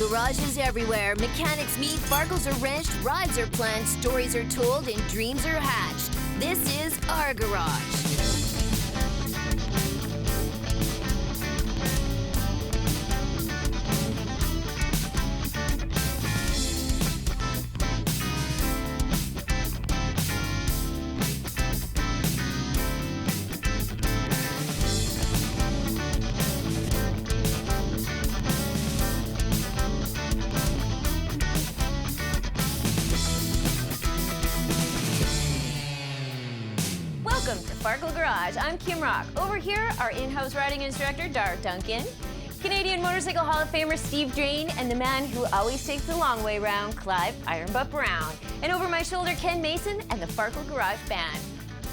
Garages everywhere. Mechanics meet, Farkles are wrenched, rides are planned, stories are told, and dreams are hatched. This is our garage. Welcome to Farkle Garage. I'm Kim Rock. Over here, our in-house riding instructor, Dar Duncan, Canadian Motorcycle Hall of Famer Steve Drane, and the man who always takes the long way round, Clive Iron Butt Brown. And over my shoulder, Ken Mason and the Farkle Garage Band.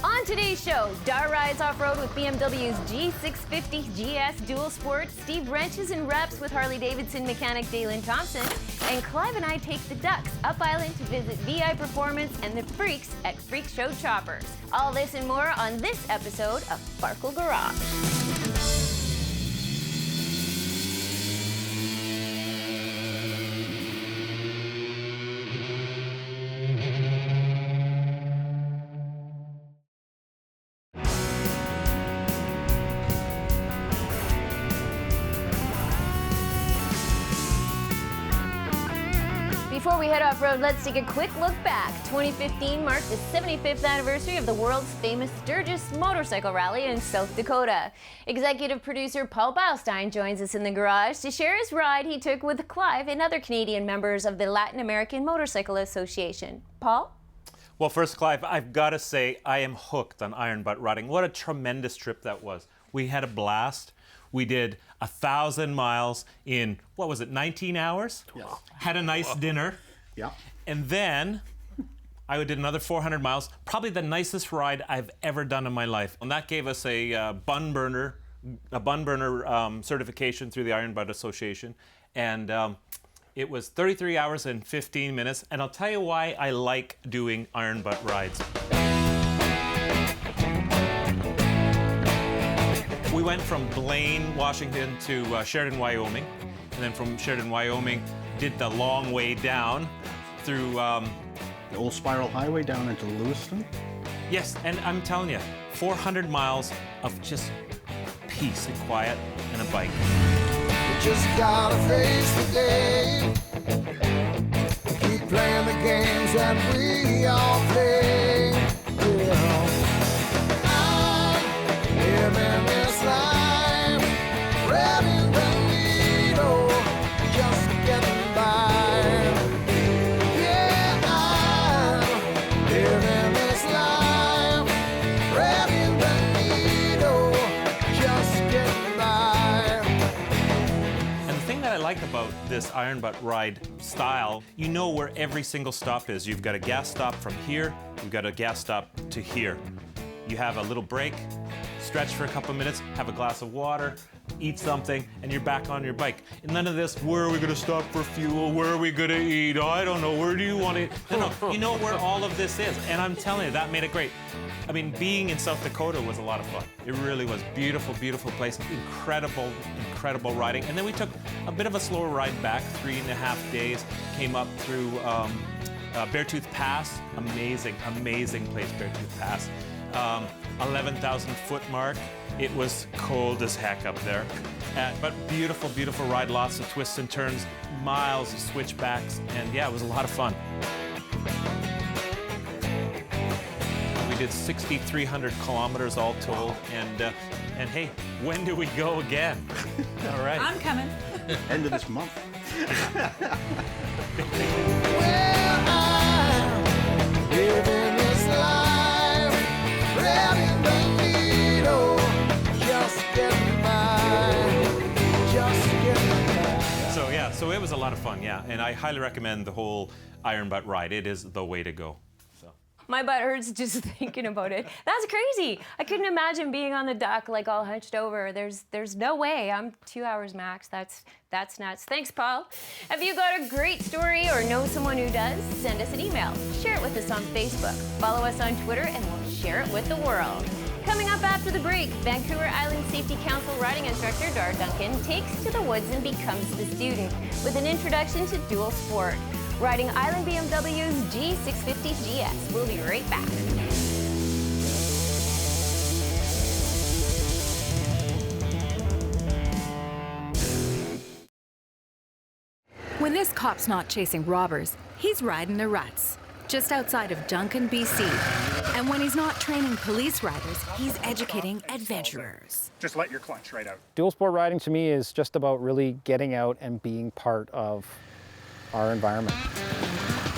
On today's show, Dar rides off-road with BMW's G650 GS Dual Sport, Steve wrenches and reps with Harley-Davidson mechanic Daylon Thompson, and Clive and I take the Ducks up island to visit VI Performance and the Freaks at Freakshow Choppers. All this and more on this episode of Farkle Garage. Before we head off-road, let's take a quick look back. 2015 marked the 75th anniversary of the world's famous Sturgis motorcycle rally in South Dakota. Executive producer Paul Beilstein joins us in the garage to share his ride he took with Clive and other Canadian members of the Latin American Motorcycle Association. Paul? Well, first, Clive, I've got to say I am hooked on iron butt riding. What a tremendous trip that was. We had a blast. We did 1,000 miles in, what was it, 19 hours? Yes. Had a nice dinner. Yeah. And then I did another 400 miles, probably the nicest ride I've ever done in my life. And that gave us a bun burner certification through the Iron Butt Association. And it was 33 hours and 15 minutes. And I'll tell you why I like doing iron butt rides. We went from Blaine, Washington to Sheridan, Wyoming. And then from Sheridan, Wyoming, did the long way down through... the old spiral highway down into Lewiston. Yes, and I'm telling you, 400 miles of just peace and quiet and a bike. You just gotta face the day. Keep playing the games that we all play. Yeah. I'm living this life, riding the needle, just getting by. Yeah, I'm living this life, riding the needle, just getting by. And the thing that I like about this iron butt ride style, you know where every single stop is. You've got a gas stop from here, you've got a gas stop to here. You have a little break, stretch for a couple of minutes, have a glass of water, eat something, and you're back on your bike. And none of this, where are we gonna stop for fuel? Where are we gonna eat? Oh, I don't know, where do you want to eat? No, you know where all of this is. And I'm telling you, that made it great. I mean, being in South Dakota was a lot of fun. It really was. Beautiful, beautiful place. Incredible, incredible riding. And then we took a bit of a slower ride back, 3.5 days, came up through Beartooth Pass. Amazing, amazing place, Beartooth Pass. 11,000 foot mark. It was cold as heck up there. But beautiful, beautiful ride, lots of twists and turns, miles of switchbacks, and yeah, it was a lot of fun. We did 6,300 kilometers all told, and hey, when do we go again? All right. I'm coming. End of this month. Well, I'm living this life, riding the needle, just getting by, just getting by. So yeah, so it was a lot of fun, yeah, and I highly recommend the whole iron butt ride. It is the way to go. My butt hurts just thinking about it. That's crazy. I couldn't imagine being on the dock like all hunched over. There's no way. I'm 2 hours max. That's nuts. Thanks, Paul. Have you got a great story or know someone who does? Send us an email. Share it with us on Facebook. Follow us on Twitter and we'll share it with the world. Come Coming up after the break, Vancouver Island Safety Council riding instructor Dar Duncan takes to the woods and becomes the student with an introduction to dual sport, riding Island BMW's G650 GS. We'll be right back. When this cop's not chasing robbers, he's riding the ruts, just outside of Duncan, BC. And when he's not training police riders, he's educating adventurers. Just let your clutch right out. Dual sport riding to me is just about really getting out and being part of our environment.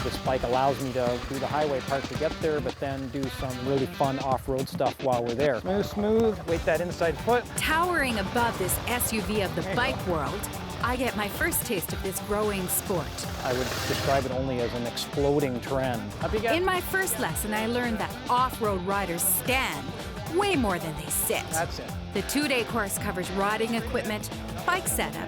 This bike allows me to do the highway part to get there, but then do some really fun off-road stuff while we're there. Smooth, smooth, weight that inside foot. Towering above this SUV of the bike world, I get my first taste of this growing sport. I would describe it only as an exploding trend. In my first lesson, I learned that off-road riders stand way more than they sit. That's it. The 2-day course covers riding equipment, bike setup,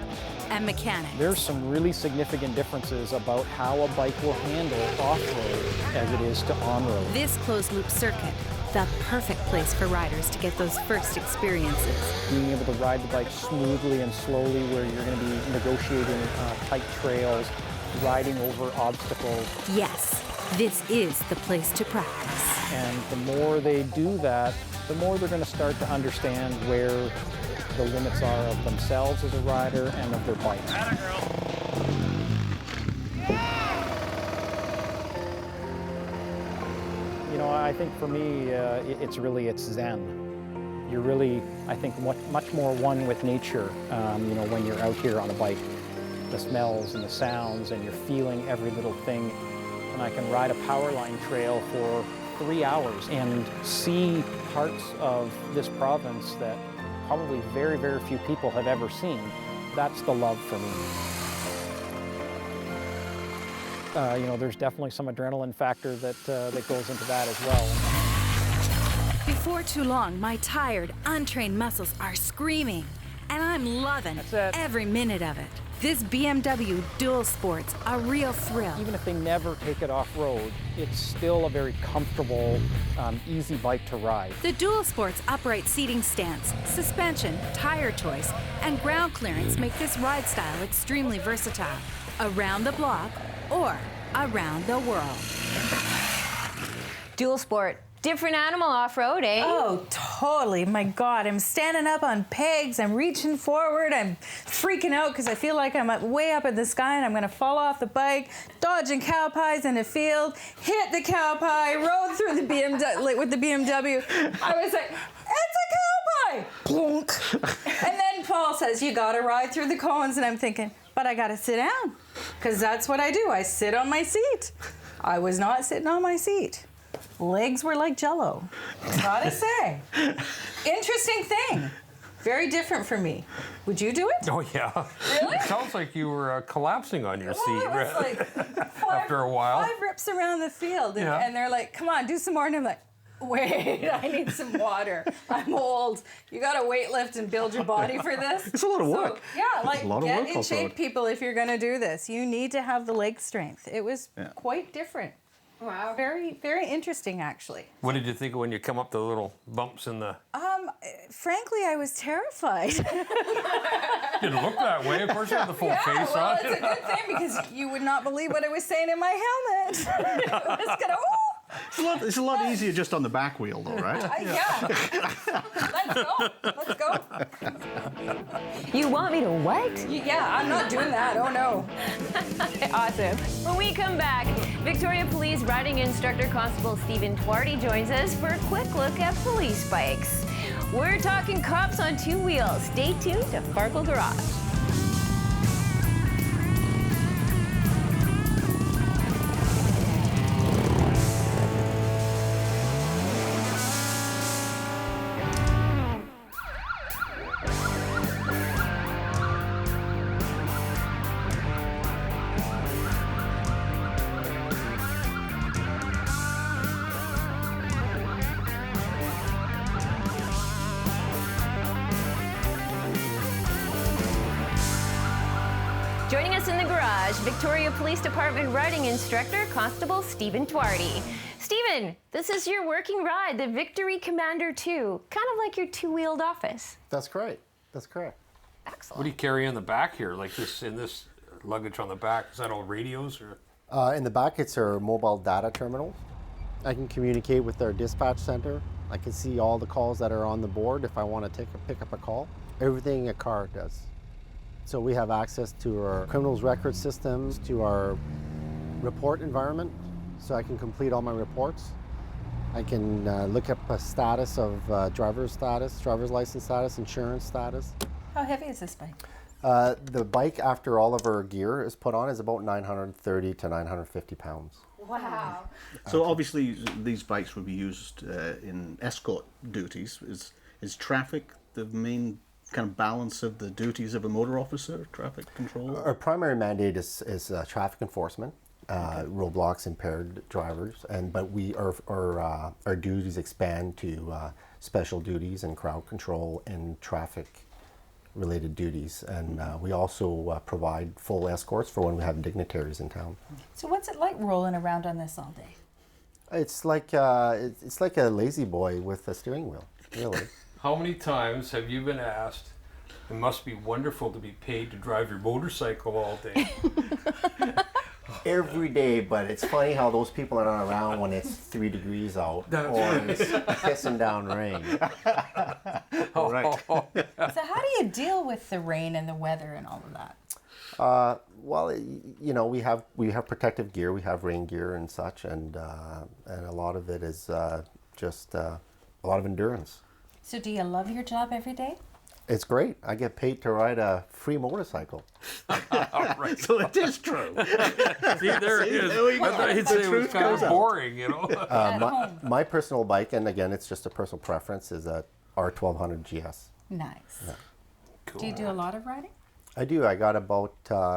and mechanics. There's some really significant differences about how a bike will handle off-road as it is to on-road. This closed-loop circuit, the perfect place for riders to get those first experiences. Being able to ride the bike smoothly and slowly where you're going to be negotiating tight trails, riding over obstacles. Yes, this is the place to practice. And the more they do that, the more they're going to start to understand where the limits are of themselves as a rider and of their bike. You know, I think for me, it's Zen. You're really, I think, much more one with nature, you know, when you're out here on a bike. The smells and the sounds, and you're feeling every little thing. And I can ride a power line trail for 3 hours and see parts of this province that probably very, very few people have ever seen. That's the love for me. You know, there's definitely some adrenaline factor that goes into that as well. Before too long, my tired, untrained muscles are screaming, and I'm loving every minute of it. This BMW Dual Sport's a real thrill. Even if they never take it off-road, it's still a very comfortable, easy bike to ride. The Dual Sport's upright seating stance, suspension, tire choice, and ground clearance make this ride style extremely versatile. Around the block or around the world. Dual sport. Different animal off-road, eh? Oh, totally. My God, I'm standing up on pegs. I'm reaching forward. I'm freaking out because I feel like I'm way up in the sky and I'm going to fall off the bike, dodging cow pies in a field, hit the cow pie, rode through the BMW with the BMW. I was like, it's a cow pie! Plunk. And then Paul says, you got to ride through the cones. And I'm thinking, but I got to sit down because that's what I do. I sit on my seat. I was not sitting on my seat. Legs were like Jell-O, gotta say. Interesting thing. Very different for me. Would you do it? Oh, yeah. Really? It sounds like you were collapsing on your seat It was like after a while. 5 rips around the field, and they're like, come on, do some more. And I'm like, wait, I need some water. I'm old. You gotta weight lift and build your body for this. It's a lot of work. So, yeah, like, It's a lot of get work in shape, people, if you're gonna do this. You need to have the leg strength. It was quite different. Wow. Very, very interesting, actually. What did you think when you come up the little bumps in the... Frankly, I was terrified. Didn't look that way. Of course, you had the full face well, on. it's a good thing because you would not believe what I was saying in my helmet. It was gonna, It's a lot easier just on the back wheel, though, right? yeah. Let's go. You want me to what? Yeah, I'm not doing that. Oh, no. Awesome. When we come back, Victoria Police Riding Instructor Constable Stephen Twardy joins us for a quick look at police bikes. We're talking cops on 2 wheels. Stay tuned to Farkle Garage. Joining us in the garage, Victoria Police Department Riding Instructor Constable Stephen Twardy. Steven, this is your working ride, the Victory Commander 2, kind of like your two-wheeled office. That's correct. That's correct. Excellent. What do you carry in the back here? Like this, in this luggage on the back, is that all radios or? In the back, it's our mobile data terminal. I can communicate with our dispatch center. I can see all the calls that are on the board if I want to pick up a call. Everything a car does. So we have access to our criminals record systems, to our report environment, so I can complete all my reports. I can look up a status of driver's license status, insurance status. How heavy is this bike? The bike, after all of our gear is put on, is about 930 to 950 pounds. Wow. So obviously these bikes would be used in escort duties. Is traffic the main kind of balance of the duties of a motor officer, traffic control? Our primary mandate is traffic enforcement, roadblocks, impaired drivers, but our duties expand to special duties and crowd control and traffic related duties, and we also provide full escorts for when we have dignitaries in town. So what's it like rolling around on this all day? It's like a lazy boy with a steering wheel, really. How many times have you been asked, it must be wonderful to be paid to drive your motorcycle all day? Every day, but it's funny how those people are not around when it's 3 degrees out or it's pissing down rain. Right. So how do you deal with the rain and the weather and all of that? Well, you know, we have protective gear, we have rain gear and such, and a lot of it is just a lot of endurance. So do you love your job every day? It's great. I get paid to ride a free motorcycle. Right. So it is true. See, there it is. there we go. I thought he'd The say it was truth kind comes of out. boring, you know? At home. My personal bike, and again, it's just a personal preference, is a R1200 GS. Nice. Cool. Do you do a lot of riding? I do. I got about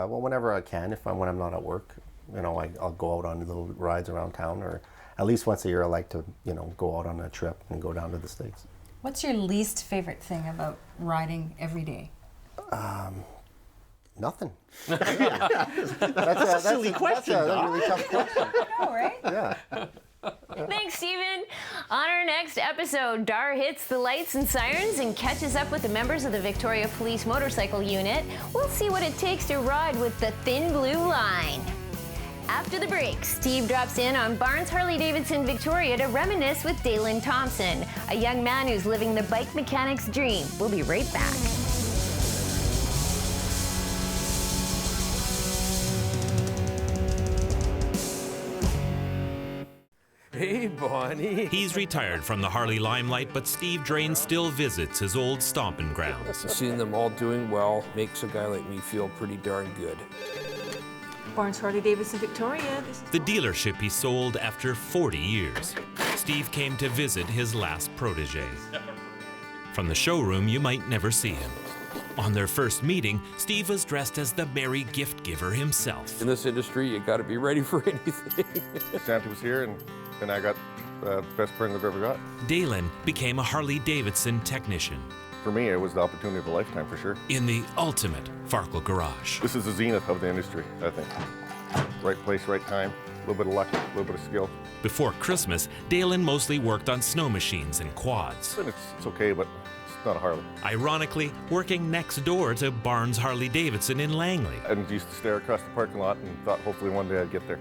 whenever I can, when I'm not at work, you know, I'll go out on little rides around town, or at least once a year I like to, you know, go out on a trip and go down to the States. What's your least favorite thing about riding every day? Nothing. That's a silly question, That's a Doc. really tough question. I know, right? Yeah. Thanks, Steven. On our next episode, Dar hits the lights and sirens and catches up with the members of the Victoria Police Motorcycle Unit. We'll see what it takes to ride with the Thin Blue Line. After the break, Steve drops in on Barnes Harley-Davidson Victoria to reminisce with Daylon Thompson, a young man who's living the bike mechanic's dream. We'll be right back. Hey, Bonnie. He's retired from the Harley limelight, but Steve Drane still visits his old stomping grounds. Seeing them all doing well makes a guy like me feel pretty darn good. Barnes Harley-Davidson Victoria. This is The dealership he sold after 40 years. Steve came to visit his last protege. From the showroom, you might never see him. On their first meeting, Steve was dressed as the merry gift giver himself. In this industry, you got to be ready for anything. Santa was here, and I got the best friend I've ever got. Daylon became a Harley-Davidson technician For me, it was the opportunity of a lifetime, for sure. in the ultimate Farkle Garage. This is the zenith of the industry, I think. Right place, right time, a little bit of luck, a little bit of skill. Before Christmas, Daylon mostly worked on snow machines and quads. And it's okay, but it's not a Harley. Ironically, working next door to Barnes Harley-Davidson in Langley. And used to stare across the parking lot and thought hopefully one day I'd get there.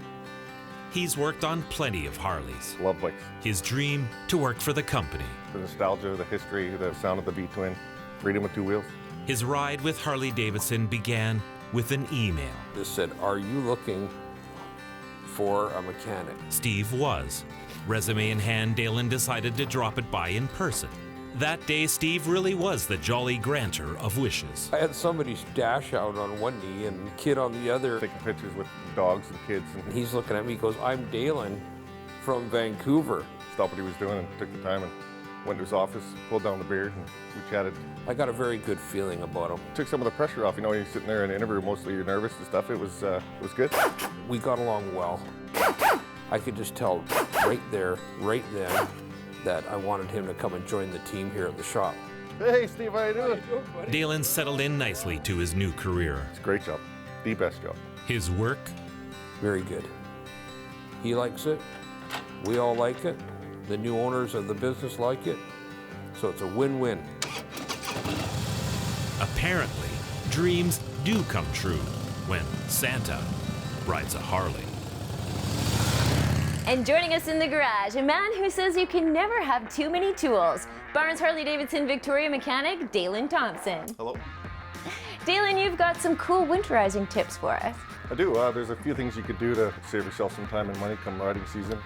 He's worked on plenty of Harleys. Love bikes. His dream, to work for the company. The nostalgia, the history, the sound of the V-twin, freedom with two wheels. His ride with Harley-Davidson began with an email. This said, are you looking for a mechanic? Steve was. Resume in hand, Daylon decided to drop it by in person. That day, Steve really was the jolly granter of wishes. I had somebody's dash out on one knee and a kid on the other. Taking pictures with dogs and kids, And and he's looking at me, he goes, I'm Daylon from Vancouver. stopped what he was doing and took the time and went to his office, pulled down the beard, and we chatted. I got a very good feeling about him. Took some of the pressure off. You know, you're sitting there in an interview, mostly you're nervous and stuff. It was good. We got along well. I could just tell right there, right then, that I wanted him to come and join the team here at the shop. Hey, Steve, how you doing? Daylon settled in nicely to his new career. It's a great job, the best job. His work, Very good. He likes it. We all like it. The new owners of the business like it. So it's a win-win. Apparently, dreams do come true when Santa rides a Harley. And joining us in the garage, a man who says you can never have too many tools. Barnes Harley-Davidson Victoria mechanic, Daylon Thompson. Hello. Daylon, you've got some cool winterizing tips for us. I do. There's a few things you could do to save yourself some time and money come riding season.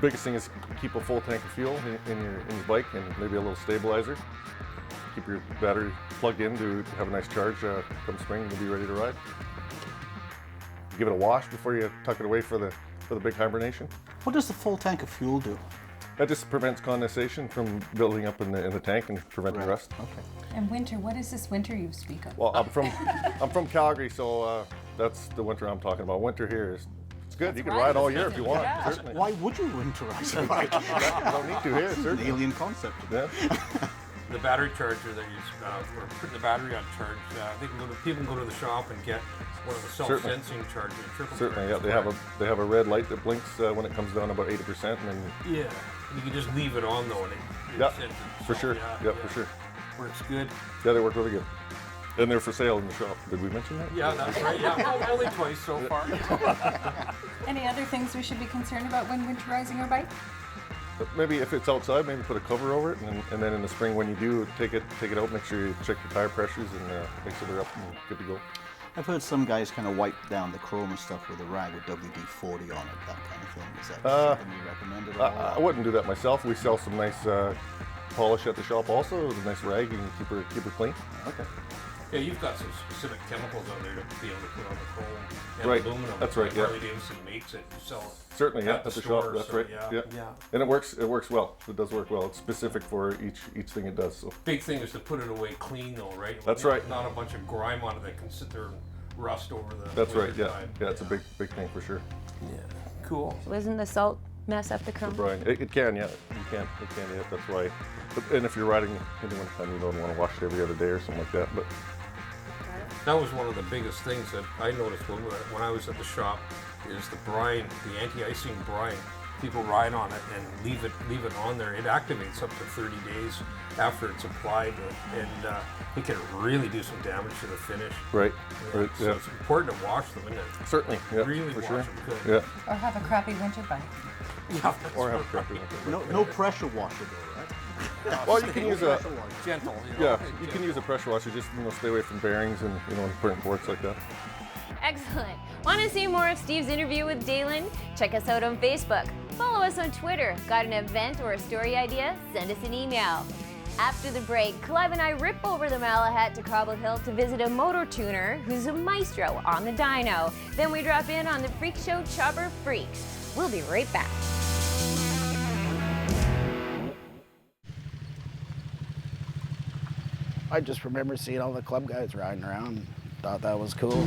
Biggest thing is keep a full tank of fuel in your bike and maybe a little stabilizer. Keep your battery plugged in to have a nice charge come spring and you'll be ready to ride. Give it a wash before you tuck it away for the big hibernation. What does the full tank of fuel do? That just prevents condensation from building up in the tank and preventing rust. Okay. And winter, what is this winter you speak of? Well, I'm from Calgary, so that's the winter I'm talking about. Winter here is it's good. You can ride all year if you want. Yeah. Certainly. Why would you winterize a bike? You don't need to here. It's an Certainly. alien concept. Yeah. The battery charger that we're putting the battery on charge. People can go to the shop and get one of the self-sensing chargers. Certainly, yeah. They have a red light that blinks when it comes down about 80%, and then Yeah, you can just leave it on though, and yeah, senses for itself. sure. Yeah, For sure. Works good. Yeah, they work really good. And they're for sale in the shop. Did we mention that? Yeah, that's right. Yeah, well, only twice so far. Any other things we should be concerned about when winterizing our bike? But maybe if it's outside, maybe put a cover over it, and then in the spring when you do take it out, make sure you check your tire pressures and make sure they're up and good to go. I've heard some guys kind of wipe down the chrome and stuff with a rag with WD-40 on it, that kind of thing. Is that something you recommend at all? I wouldn't do that myself. We sell some nice polish at the shop also, with a nice rag. You can keep her clean. Okay. Yeah, you've got some specific chemicals out there to be able to put on the chrome and Right, aluminum. that's right, yeah. Harley-Davidson makes it. You sell it. Certainly, yeah, At at the the shop. store, That's so right. yeah. And it works well. It does work well. It's specific for each thing it does. So Big thing is to put it away clean though, right? That's right. Not a bunch of grime on it that can sit there and rust over the that's right. winter Yeah, time. yeah. It's a big thing for sure. Yeah, cool. Doesn't the salt mess up the chrome? Brian, it can, yeah. It can. Yeah, that's why. And if you're riding in the wintertime, you don't want to wash it every other day or something like that. But That was one of the biggest things that I noticed when I was at the shop is the brine, the anti-icing brine. People ride on it and leave it on there. It activates up to 30 days after it's applied, and it can really do some damage to the finish. right. Yeah, Right, so yeah. it's important to wash them, isn't it? Certainly. Yeah. Really for wash sure. them good. Yeah. Or have a crappy winter bike? Yeah, that's Or have a right. crappy one. No pressure washer though, right? Well, you can use a Gentle, you know. yeah. You can use a pressure washer. Just stay away from bearings and important boards like that. Excellent. Want to see more of Steve's interview with Daylon? Check us out on Facebook. Follow us on Twitter. Got an event or a story idea? Send us an email. After the break, Clive and I rip over the Malahat to Cobble Hill to visit a motor tuner who's a maestro on the dyno. Then we drop in on the Freakshow Chopper Freaks. We'll be right back. I just remember seeing all the club guys riding around and thought that was cool.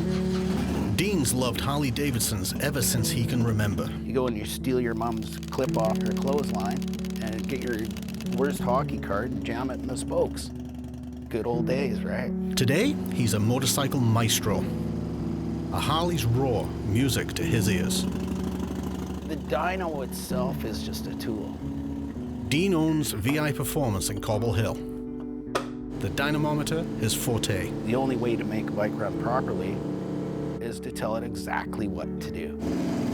Dean's loved Harley-Davidsons ever since he can remember. You go and you steal your mom's clip off her clothesline and get your worst hockey card and jam it in the spokes. Good old days, right? Today, he's a motorcycle maestro. A Harley's roar, music to his ears. The dyno itself is just a tool. Dean owns VI Performance in Cobble Hill. The dynamometer, his forte. The only way to make a bike run properly is to tell it exactly what to do.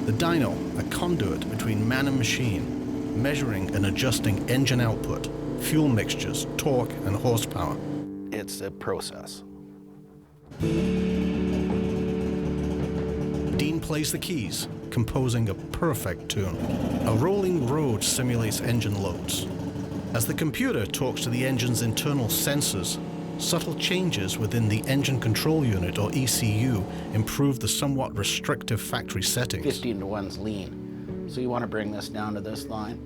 The dyno, a conduit between man and machine, measuring and adjusting engine output, fuel mixtures, torque, and horsepower. It's a process. Dean plays the keys, composing a perfect tune. A rolling road simulates engine loads. As the computer talks to the engine's internal sensors, subtle changes within the engine control unit, or ECU, improve the somewhat restrictive factory settings. 15-to-1's lean. So you want to bring this down to this line,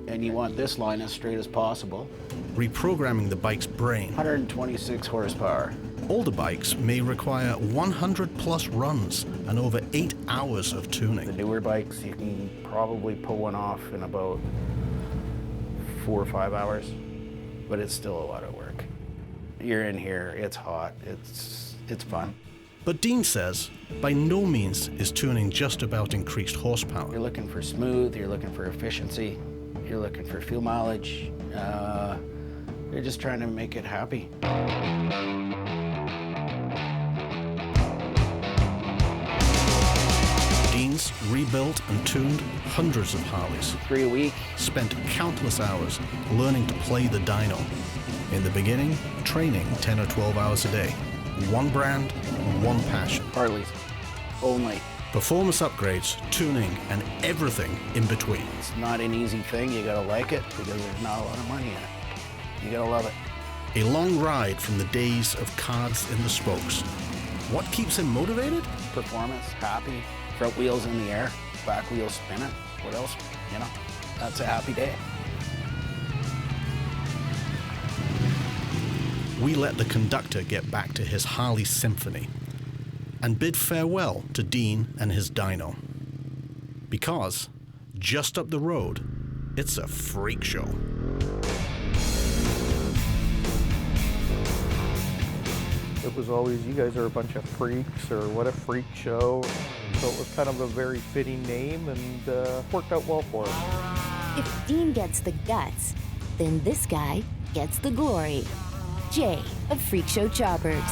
and you want this line as straight as possible. Reprogramming the bike's brain. 126 horsepower. Older bikes may require 100+ runs and over 8 hours of tuning. The newer bikes, you can probably pull one off in about 4 or 5 hours, but it's still a lot of work. You're in here, it's hot, it's fun. But Dean says, by no means is tuning just about increased horsepower. You're looking for smooth, you're looking for efficiency, you're looking for fuel mileage. You're just trying to make it happy. Dean's rebuilt and tuned hundreds of Harleys. 3 a week. Spent countless hours learning to play the dyno. In the beginning, training 10 or 12 hours a day. One brand, one passion. Harleys, only. Performance upgrades, tuning, and everything in between. It's not an easy thing. You gotta like it because there's not a lot of money in it. You gotta love it. A long ride from the days of cards in the spokes. What keeps him motivated? Performance, happy, front wheels in the air, back wheels spinning. What else? You know, that's a happy day. We let the conductor get back to his Harley symphony and bid farewell to Dean and his dyno. Because just up the road, it's a freak show. It was always, you guys are a bunch of freaks, or what a freak show. So it was kind of a very fitting name, and worked out well for us. If Dean gets the guts, then this guy gets the glory. Jay of Freakshow Choppers.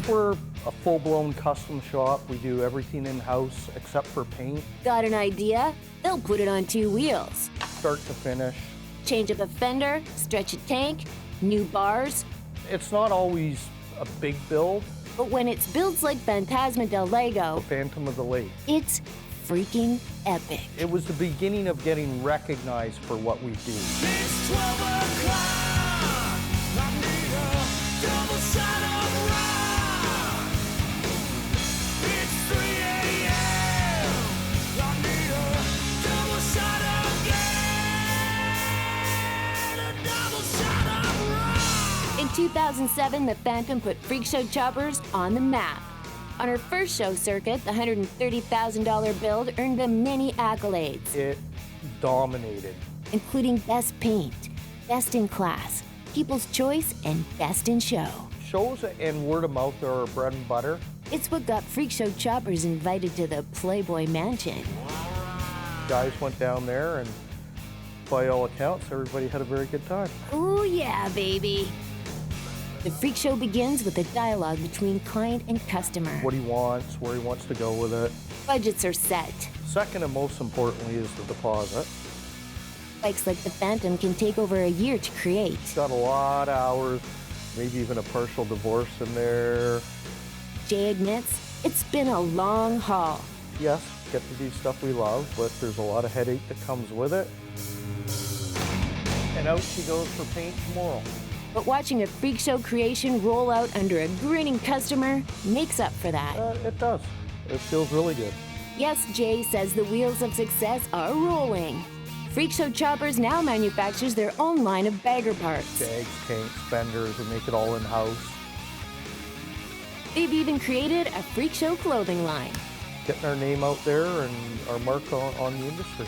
We're a full-blown custom shop. We do everything in-house except for paint. Got an idea? They'll put it on 2 wheels. Start to finish. Change up a fender, stretch a tank, new bars. It's not always a big build. But when it's builds like Phantasma del Lego, Phantom of the Lake, it's freaking epic. it was the beginning of getting recognized for what we do. It's 12 o'clock. I need a double shot of rock. It's 3 a.m. I need a double shot again. A double shot of rock. In 2007, the Phantom put Freakshow Choppers on the map. On her first show circuit, the $130,000 build earned them many accolades. It dominated. Including Best Paint, Best in Class, People's Choice, and Best in Show. Shows and word of mouth are our bread and butter. It's what got Freakshow Choppers invited to the Playboy Mansion. Guys went down there, and by all accounts, everybody had a very good time. Ooh yeah, baby. The Freak Show begins with a dialogue between client and customer. What he wants, where he wants to go with it. Budgets are set. Second and most importantly is the deposit. Bikes like the Phantom can take over a year to create. Got a lot of hours, maybe even a partial divorce in there. Jay admits it's been a long haul. Yes, get to do stuff we love, but there's a lot of headache that comes with it. And out she goes for paint tomorrow. But watching a Freak Show creation roll out under a grinning customer makes up for that. It does. It feels really good. Yes, Jay says the wheels of success are rolling. Freak Show Choppers now manufactures their own line of bagger parts. Bags, tanks, fenders, and make it all in-house. They've even created a Freak Show clothing line. Getting our name out there and our mark on the industry.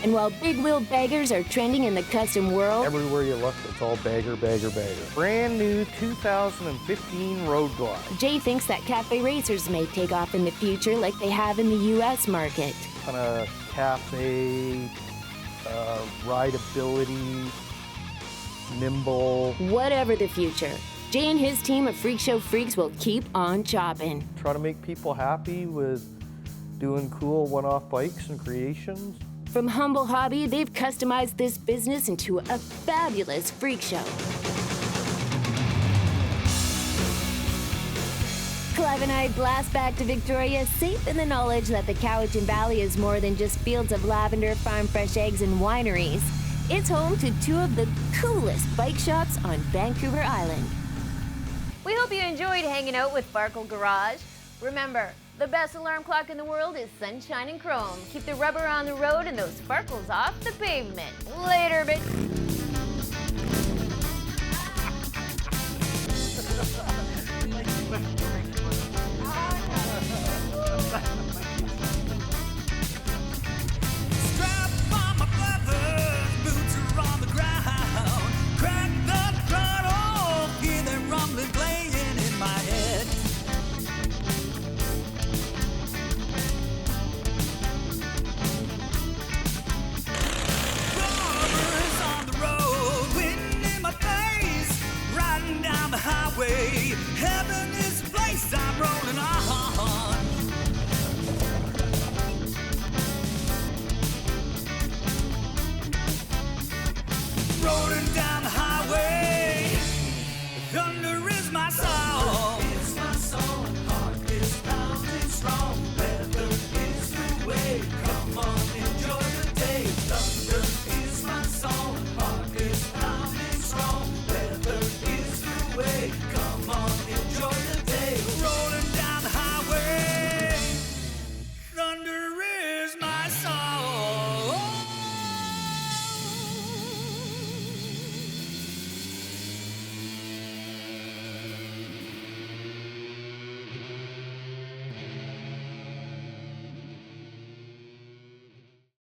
And while big wheel baggers are trending in the custom world, everywhere you look, it's all bagger, bagger, bagger. Brand new 2015 Road Glide. Jay thinks that cafe racers may take off in the future like they have in the U.S. market. Kind of cafe, rideability, nimble. Whatever the future, Jay and his team of Freak Show freaks will keep on chopping. Try to make people happy with doing cool one-off bikes and creations. From humble hobby, they've customized this business into a fabulous freak show. Clive and I blast back to Victoria, safe in the knowledge that the Cowichan Valley is more than just fields of lavender, farm fresh eggs, and wineries. It's home to 2 of the coolest bike shops on Vancouver Island. We hope you enjoyed hanging out with Farkle Garage. Remember, the best alarm clock in the world is sunshine and chrome. Keep the rubber on the road and those sparkles off the pavement. Later, bitch.